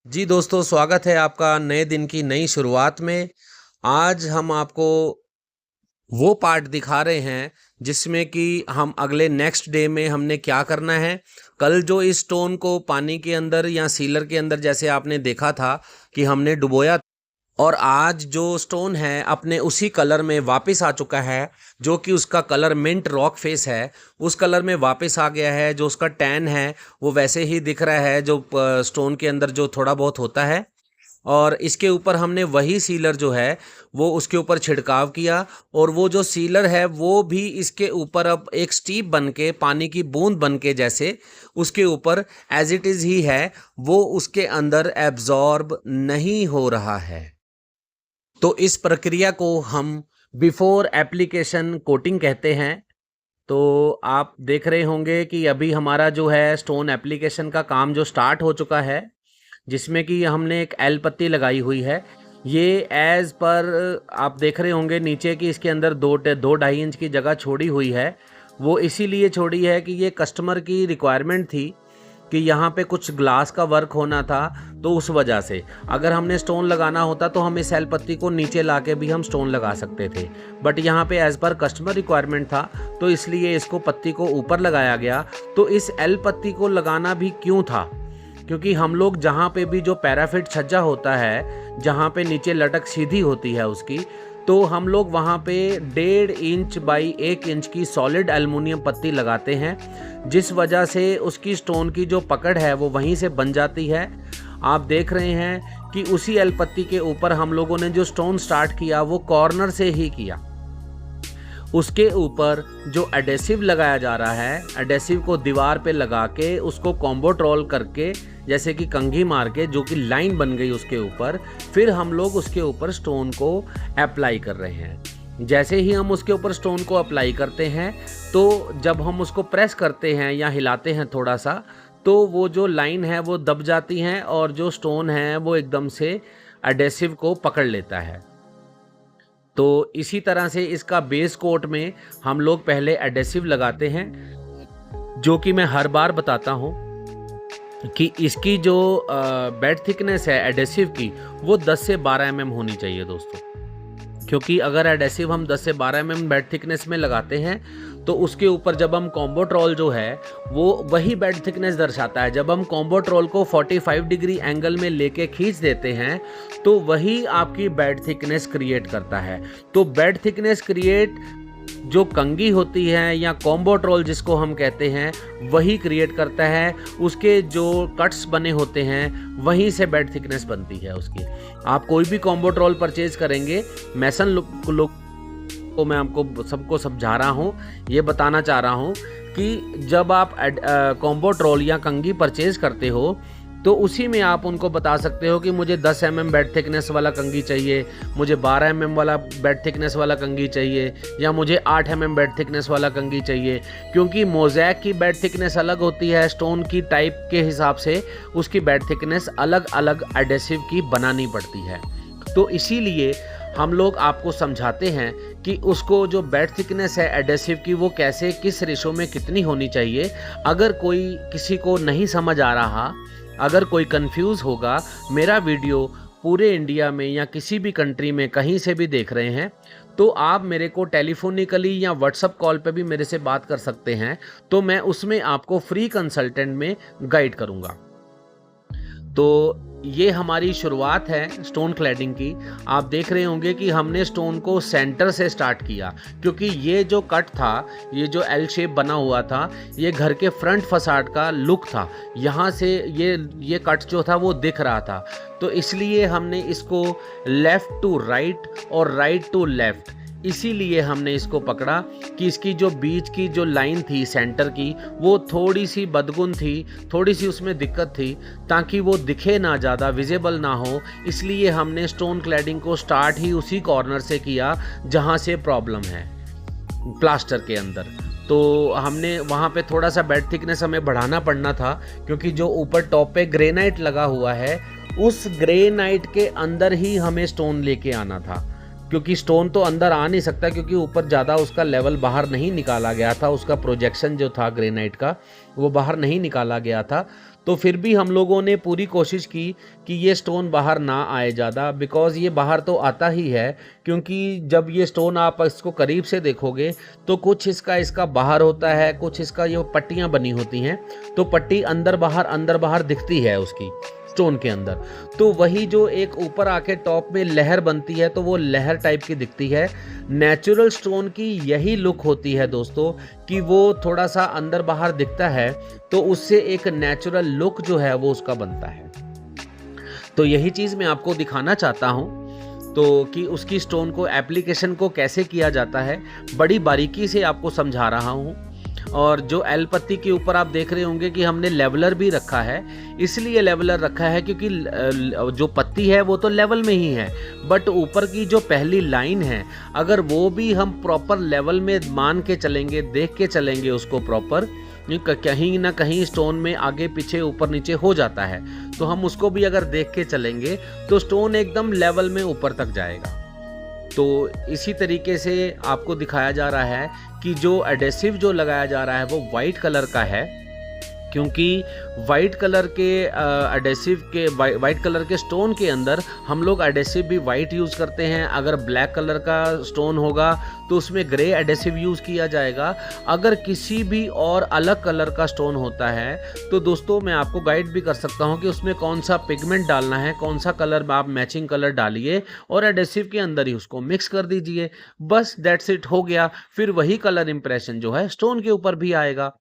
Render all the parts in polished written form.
जी दोस्तों, स्वागत है आपका नए दिन की नई शुरुआत में। आज हम आपको वो पार्ट दिखा रहे हैं जिसमें कि हम अगले नेक्स्ट डे में हमने क्या करना है। कल जो इस स्टोन को पानी के अंदर या सीलर के अंदर जैसे आपने देखा था कि हमने डुबोया, और आज जो स्टोन है अपने उसी कलर में वापस आ चुका है, जो कि उसका कलर मिंट रॉक फेस है, उस कलर में वापस आ गया है। जो उसका टैन है वो वैसे ही दिख रहा है जो स्टोन के अंदर जो थोड़ा बहुत होता है। और इसके ऊपर हमने वही सीलर जो है वो उसके ऊपर छिड़काव किया, और वो जो सीलर है वो भी इसके ऊपर अब एक स्टीप बन के, पानी की बूंद बन के जैसे उसके ऊपर एज इट इज़ ही है, वो उसके अंदर एब्जॉर्ब नहीं हो रहा है। तो इस प्रक्रिया को हम बिफोर एप्लीकेशन कोटिंग कहते हैं। तो आप देख रहे होंगे कि अभी हमारा जो है स्टोन एप्लीकेशन का काम जो स्टार्ट हो चुका है, जिसमें कि हमने एक एल पत्ती लगाई हुई है। ये एज पर आप देख रहे होंगे नीचे कि इसके अंदर 2-2.5 इंच की जगह छोड़ी हुई है। वो इसीलिए छोड़ी है कि ये कस्टमर की रिक्वायरमेंट थी कि यहाँ पे कुछ ग्लास का वर्क होना था, तो उस वजह से अगर हमने स्टोन लगाना होता तो हम इस एल पत्ती को नीचे ला के भी हम स्टोन लगा सकते थे, बट यहाँ पे एज पर कस्टमर रिक्वायरमेंट था तो इसलिए इसको पत्ती को ऊपर लगाया गया। तो इस एल पत्ती को लगाना भी क्यों था, क्योंकि हम लोग जहाँ पे भी जो पैराफिट छज्जा होता है, जहाँ पे नीचे लटक सीधी होती है उसकी, तो हम लोग वहाँ पे 1.5 इंच बाई 1 इंच की सॉलिड एल्युमिनियम पत्ती लगाते हैं, जिस वजह से उसकी स्टोन की जो पकड़ है वो वहीं से बन जाती है। आप देख रहे हैं कि उसी एल पत्ती के ऊपर हम लोगों ने जो स्टोन स्टार्ट किया वो कॉर्नर से ही किया। उसके ऊपर जो एडेसिव लगाया जा रहा है, एडेसिव को दीवार पे लगा के उसको कॉम्बोट्रोल करके, जैसे कि कंघी मार के जो कि लाइन बन गई उसके ऊपर, फिर हम लोग उसके ऊपर स्टोन को अप्लाई कर रहे हैं। जैसे ही हम उसके ऊपर स्टोन को अप्लाई करते हैं तो जब हम उसको प्रेस करते हैं या हिलाते हैं थोड़ा सा, तो वो जो लाइन है वो दब जाती हैं और जो स्टोन है वो एकदम से एडेसिव को पकड़ लेता है। तो इसी तरह से इसका बेस कोट में हम लोग पहले एडेसिव लगाते हैं, जो कि मैं हर बार बताता हूँ कि इसकी जो बेड थिकनेस है एडेसिव की वो 10 से 12 mm होनी चाहिए दोस्तों। क्योंकि अगर एडेसिव हम 10 से 12 mm बेड थिकनेस में लगाते हैं तो उसके ऊपर जब हम कॉम्बोट्रोल जो है वो वही बेड थिकनेस दर्शाता है। जब हम कॉम्बोट्रोल को 45 डिग्री एंगल में लेके खींच देते हैं तो वही आपकी बेड थिकनेस क्रिएट करता है। तो बेड थिकनेस क्रिएट जो कंघी होती है या कॉम्बोट्रोल जिसको हम कहते हैं वही क्रिएट करता है। उसके जो कट्स बने होते हैं वहीं से बेड थिकनेस बनती है उसकी। आप कोई भी कॉम्बोट्रोल परचेज करेंगे, मैसन लुक को मैं आपको सबको समझा रहा हूँ, ये बताना चाह रहा हूँ कि जब आप कॉम्बोट्रोल या कंघी परचेज करते हो तो उसी में आप उनको बता सकते हो कि मुझे 10 mm बेड थिकनेस वाला कंघी चाहिए, मुझे 12 mm वाला बेड थिकनेस वाला कंघी चाहिए, या मुझे 8 mm बेड थिकनेस वाला कंघी चाहिए। क्योंकि मोज़ैक की बेड थिकनेस अलग होती है, स्टोन की टाइप के हिसाब से उसकी बेड थिकनेस अलग अलग एडेसिव की बनानी पड़ती है। तो इसीलिए हम लोग आपको समझाते हैं कि उसको जो बेड थिकनेस है एडेसिव की वो कैसे, किस रेशो में कितनी होनी चाहिए। अगर कोई किसी को नहीं समझ आ रहा, अगर कोई कंफ्यूज होगा, मेरा वीडियो पूरे इंडिया में या किसी भी कंट्री में कहीं से भी देख रहे हैं, तो आप मेरे को टेलीफोनिकली या व्हाट्सअप कॉल पे भी मेरे से बात कर सकते हैं। तो मैं उसमें आपको फ्री कंसल्टेंट में गाइड करूँगा। तो ये हमारी शुरुआत है स्टोन क्लैडिंग की। आप देख रहे होंगे कि हमने स्टोन को सेंटर से स्टार्ट किया, क्योंकि ये जो कट था, ये जो एल शेप बना हुआ था, ये घर के फ्रंट फसाड का लुक था। यहाँ से ये कट जो था वो दिख रहा था, तो इसलिए हमने इसको लेफ़्ट टू राइट और राइट टू लेफ़्ट, इसीलिए हमने इसको पकड़ा कि इसकी जो बीच की जो लाइन थी सेंटर की वो थोड़ी सी बदगुन थी, थोड़ी सी उसमें दिक्कत थी, ताकि वो दिखे ना, ज़्यादा विजिबल ना हो। इसलिए हमने स्टोन क्लैडिंग को स्टार्ट ही उसी कॉर्नर से किया जहाँ से प्रॉब्लम है प्लास्टर के अंदर। तो हमने वहाँ पे थोड़ा सा बेड थिकनेस हमें बढ़ाना पड़ना था, क्योंकि जो ऊपर टॉप पे ग्रेनाइट लगा हुआ है उस ग्रेनाइट के अंदर ही हमें स्टोन लेके आना था, क्योंकि स्टोन तो अंदर आ नहीं सकता, क्योंकि ऊपर ज़्यादा उसका लेवल बाहर नहीं निकाला गया था, उसका प्रोजेक्शन जो था ग्रेनाइट का वो बाहर नहीं निकाला गया था। तो फिर भी हम लोगों ने पूरी कोशिश की कि ये स्टोन बाहर ना आए ज़्यादा, बिकॉज़ ये बाहर तो आता ही है, क्योंकि जब ये स्टोन आप इसको करीब से देखोगे तो कुछ इसका बाहर होता है, कुछ इसका ये पट्टियाँ बनी होती हैं, तो पट्टी अंदर बाहर दिखती है उसकी स्टोन के अंदर। तो वही जो एक ऊपर आके टॉप में लहर बनती है, तो वो लहर टाइप की दिखती है। नेचुरल स्टोन की यही लुक होती है दोस्तों, कि वो थोड़ा सा अंदर बाहर दिखता है, तो उससे एक नेचुरल लुक जो है वो उसका बनता है। तो यही चीज़ मैं आपको दिखाना चाहता हूँ, तो कि उसकी स्टोन को एप्लीकेशन को कैसे किया जाता है, बड़ी बारीकी से आपको समझा रहा हूँ। और जो एल पत्ती के ऊपर आप देख रहे होंगे कि हमने लेवलर भी रखा है, इसलिए लेवलर रखा है क्योंकि जो पत्ती है वो तो लेवल में ही है, बट ऊपर की जो पहली लाइन है, अगर वो भी हम प्रॉपर लेवल में मान के चलेंगे, देख के चलेंगे उसको प्रॉपर, कहीं ना कहीं स्टोन में आगे पीछे ऊपर नीचे हो जाता है, तो हम उसको भी अगर देख के चलेंगे तो स्टोन एकदम लेवल में ऊपर तक जाएगा। तो इसी तरीके से आपको दिखाया जा रहा है कि जो एडेसिव जो लगाया जा रहा है वो वाइट कलर का है, क्योंकि वाइट कलर के एडेसिव के वाइट कलर के स्टोन के अंदर हम लोग एडेसिव भी वाइट यूज़ करते हैं। अगर ब्लैक कलर का स्टोन होगा तो उसमें ग्रे एडेसिव यूज़ किया जाएगा। अगर किसी भी और अलग कलर का स्टोन होता है तो दोस्तों मैं आपको गाइड भी कर सकता हूं कि उसमें कौन सा पिगमेंट डालना है, कौन सा कलर आप मैचिंग कलर डालिए और एडेसिव के अंदर ही उसको मिक्स कर दीजिए, बस दैट्स इट, हो गया। फिर वही कलर इंप्रेशन जो है स्टोन के ऊपर भी आएगा।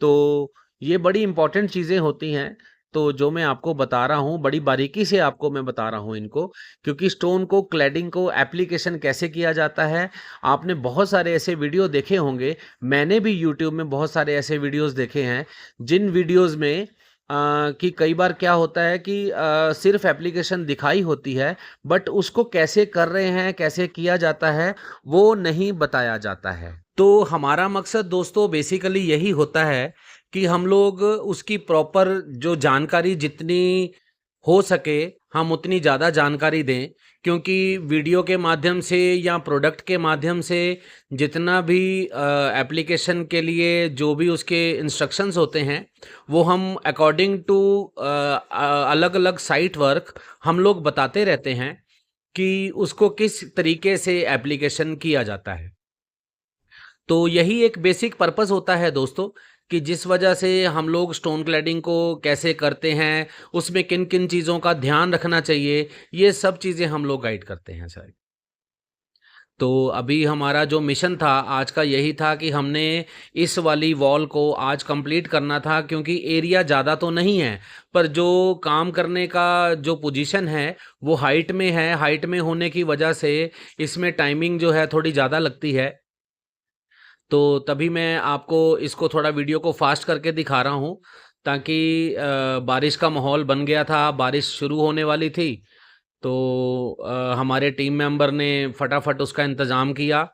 तो ये बड़ी इंपॉर्टेंट चीज़ें होती हैं, तो जो मैं आपको बता रहा हूँ बड़ी बारीकी से आपको मैं बता रहा हूँ इनको, क्योंकि स्टोन को क्लैडिंग को एप्लीकेशन कैसे किया जाता है, आपने बहुत सारे ऐसे वीडियो देखे होंगे, मैंने भी यूट्यूब में बहुत सारे ऐसे वीडियोस देखे हैं, जिन वीडियोस में कि कई बार क्या होता है कि सिर्फ एप्लीकेशन दिखाई होती है, बट उसको कैसे कर रहे हैं, कैसे किया जाता है, वो नहीं बताया जाता है। तो हमारा मकसद दोस्तों बेसिकली यही होता है कि हम लोग उसकी प्रॉपर जो जानकारी जितनी हो सके हम उतनी ज़्यादा जानकारी दें, क्योंकि वीडियो के माध्यम से या प्रोडक्ट के माध्यम से जितना भी एप्लीकेशन के लिए जो भी उसके इंस्ट्रक्शंस होते हैं वो हम अकॉर्डिंग टू अलग अलग साइट वर्क हम लोग बताते रहते हैं कि उसको किस तरीके से एप्लीकेशन किया जाता है। तो यही एक बेसिक पर्पस होता है दोस्तों, कि जिस वजह से हम लोग स्टोन क्लैडिंग को कैसे करते हैं, उसमें किन किन चीज़ों का ध्यान रखना चाहिए, ये सब चीज़ें हम लोग गाइड करते हैं सर। तो अभी हमारा जो मिशन था आज का यही था कि हमने इस वाली वॉल को आज कंप्लीट करना था, क्योंकि एरिया ज़्यादा तो नहीं है, पर जो काम करने का जो पोजीशन है वो हाइट में है। हाइट में होने की वजह से इसमें टाइमिंग जो है थोड़ी ज़्यादा लगती है, तो तभी मैं आपको इसको थोड़ा वीडियो को फास्ट करके दिखा रहा हूँ, ताकि बारिश का माहौल बन गया था, बारिश शुरू होने वाली थी, तो हमारे टीम मेंबर ने फटाफट उसका इंतज़ाम किया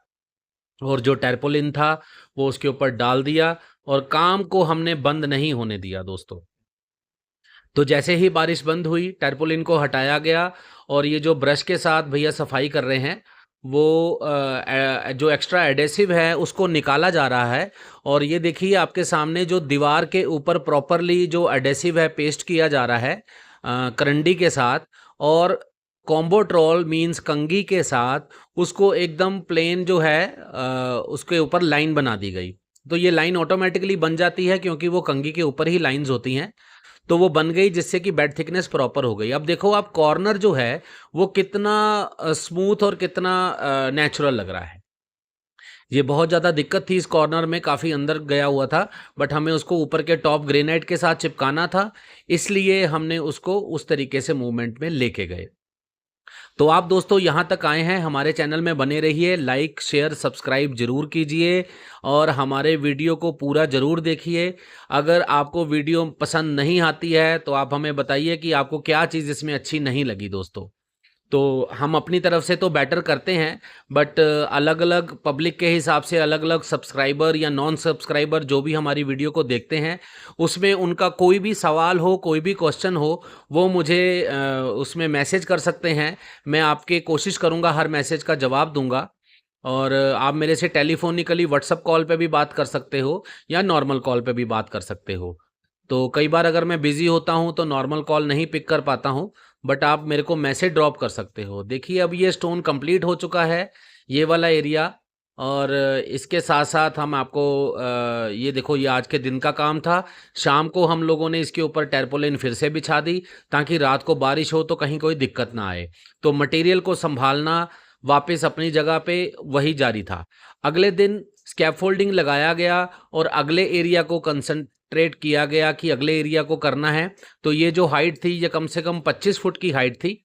और जो टैरपोलिन था वो उसके ऊपर डाल दिया और काम को हमने बंद नहीं होने दिया दोस्तों। तो जैसे ही बारिश बंद हुई टैरपोलिन को हटाया गया और ये जो ब्रश के साथ भैया सफाई कर रहे हैं वो जो एक्स्ट्रा एडेसिव है उसको निकाला जा रहा है। और ये देखिए आपके सामने जो दीवार के ऊपर प्रॉपरली जो एडेसिव है पेस्ट किया जा रहा है करंडी के साथ, और कॉम्बोट्रोल मीन्स कंघी के साथ उसको एकदम प्लेन जो है उसके ऊपर लाइन बना दी गई। तो ये लाइन ऑटोमेटिकली बन जाती है क्योंकि वो कंघी के ऊपर ही लाइंस होती हैं, तो वो बन गई जिससे कि बेड थिकनेस प्रॉपर हो गई। अब देखो आप कॉर्नर जो है वो कितना स्मूथ और कितना नेचुरल लग रहा है। ये बहुत ज़्यादा दिक्कत थी, इस कॉर्नर में काफ़ी अंदर गया हुआ था, बट हमें उसको ऊपर के टॉप ग्रेनाइट के साथ चिपकाना था, इसलिए हमने उसको उस तरीके से मूवमेंट में लेके गए। तो आप दोस्तों यहाँ तक आए हैं, हमारे चैनल में बने रहिए, लाइक शेयर सब्सक्राइब जरूर कीजिए और हमारे वीडियो को पूरा ज़रूर देखिए। अगर आपको वीडियो पसंद नहीं आती है तो आप हमें बताइए कि आपको क्या चीज़ इसमें अच्छी नहीं लगी दोस्तों। तो हम अपनी तरफ से तो बेटर करते हैं, बट अलग अलग पब्लिक के हिसाब से अलग अलग सब्सक्राइबर या नॉन सब्सक्राइबर जो भी हमारी वीडियो को देखते हैं उसमें उनका कोई भी सवाल हो, कोई भी क्वेश्चन हो, वो मुझे उसमें मैसेज कर सकते हैं। मैं आपके कोशिश करूंगा हर मैसेज का जवाब दूंगा। और आप मेरे से टेलीफोनिकली व्हाट्सअप कॉल पे भी बात कर सकते हो या नॉर्मल कॉल पे भी बात कर सकते हो। तो कई बार अगर मैं बिज़ी होता हूँ तो नॉर्मल कॉल नहीं पिक कर पाता हूँ, बट आप मेरे को मैसेज ड्रॉप कर सकते हो। देखिए अब ये स्टोन कंप्लीट हो चुका है, ये वाला एरिया। और इसके साथ-साथ हम आपको ये देखो ये आज के दिन का काम था। शाम को हम लोगों ने इसके ऊपर टैरपोलिन फिर से बिछा दी ताकि रात को बारिश हो तो कहीं कोई दिक्कत ना आए। तो मटेरियल को सँभालना वापस अपनी जगह पे वही जारी था। अगले दिन स्कैफोल्डिंग लगाया गया और अगले एरिया को कंसंट्रेट किया गया कि अगले एरिया को करना है। तो ये जो हाइट थी ये कम से कम 25 फुट की हाइट थी,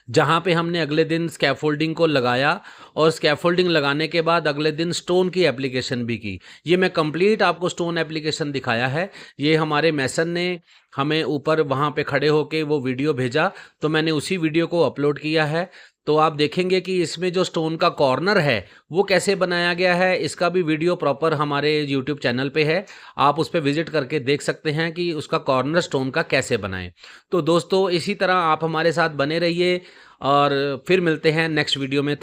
जहाँ पे हमने अगले दिन स्कैफोल्डिंग को लगाया और स्कैफोल्डिंग लगाने के बाद अगले दिन स्टोन की एप्लीकेशन भी की। ये मैं कंप्लीट आपको स्टोन एप्लीकेशन दिखाया है। ये हमारे मेसन ने हमें ऊपर वहाँ पे खड़े होके वो वीडियो भेजा, तो मैंने उसी वीडियो को अपलोड किया है। तो आप देखेंगे कि इसमें जो स्टोन का कॉर्नर है वो कैसे बनाया गया है, इसका भी वीडियो प्रॉपर हमारे यूट्यूब चैनल पे है। आप उस पे विजिट करके देख सकते हैं कि उसका कॉर्नर स्टोन का कैसे बनाएं। तो दोस्तों इसी तरह आप हमारे साथ बने रहिए और फिर मिलते हैं नेक्स्ट वीडियो में।